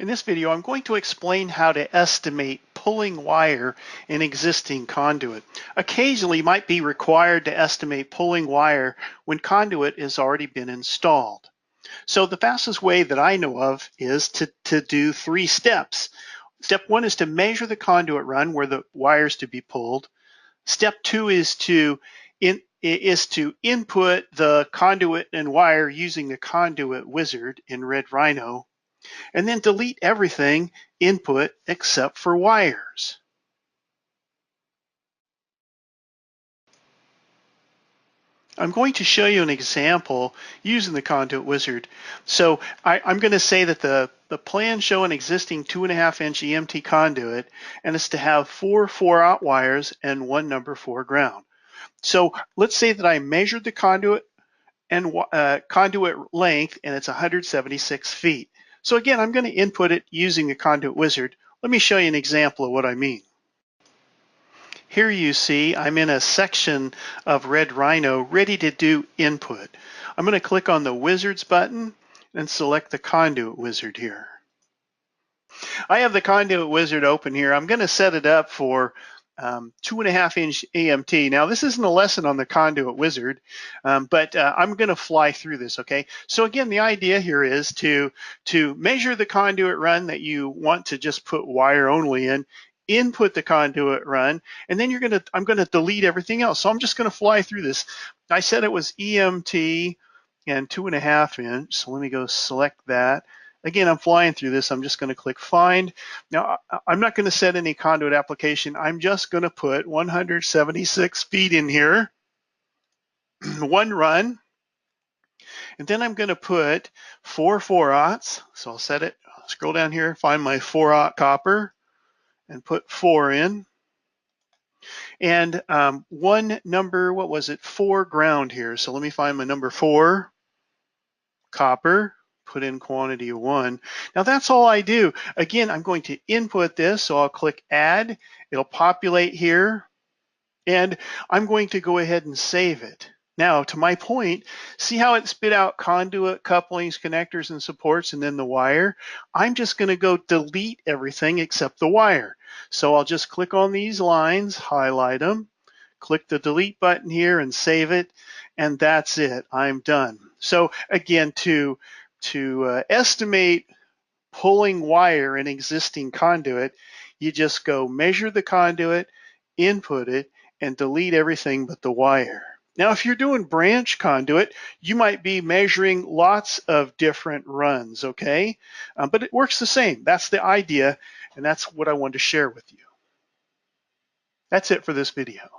In this video, I'm going to explain how to estimate pulling wire in existing conduit. Occasionally, you might be required to estimate pulling wire when conduit has already been installed. So the fastest way that I know of is to do 3 steps. Step 1 is to measure the conduit run where the wire is to be pulled. Step 2 is to input the conduit and wire using the Conduit Wizard in Red Rhino, and then delete everything input except for wires. I'm going to show you an example using the Conduit Wizard. So I'm going to say that the plans show an existing 2.5-inch EMT conduit, and it's to have 4 4-aught wires and 1 number 4 ground. So let's say that I measured the conduit and conduit length, and it's 176 feet. So again, I'm going to input it using the Conduit Wizard. Let me show you an example of what I mean. Here you see I'm in a section of Red Rhino ready to do input. I'm going to click on the Wizards button and select the Conduit Wizard here. I have the Conduit Wizard open here. I'm going to set it up for 2.5-inch EMT. Now, this isn't a lesson on the Conduit Wizard, but I'm going to fly through this, okay? So again, the idea here is to measure the conduit run that you want to just put wire only in, input the conduit run, and then I'm going to delete everything else. So I'm just going to fly through this. I said it was EMT and 2.5-inch, so let me go select that. Again, I'm flying through this. I'm just going to click Find. Now, I'm not going to set any conduit application. I'm just going to put 176 feet in here, one run, and then I'm going to put 4 4-aughts. So I'll set it, scroll down here, find my 4-aught copper, and put 4 in. And one number, what was it, 4 ground here. So let me find my number 4 copper. Put in quantity of 1. Now that's all I do. Again, I'm going to input this, so I'll click Add. It'll populate here, and I'm going to go ahead and save it. Now, to my point, see how it spit out conduit, couplings, connectors, and supports, and then the wire? I'm just going to go delete everything except the wire. So I'll just click on these lines, highlight them, click the delete button here, and save it, and that's it. I'm done. So again, to estimate pulling wire in existing conduit, you just go measure the conduit, input it, and delete everything but the wire. Now, if you're doing branch conduit, you might be measuring lots of different runs, okay? But it works the same. That's the idea, and that's what I wanted to share with you. That's it for this video.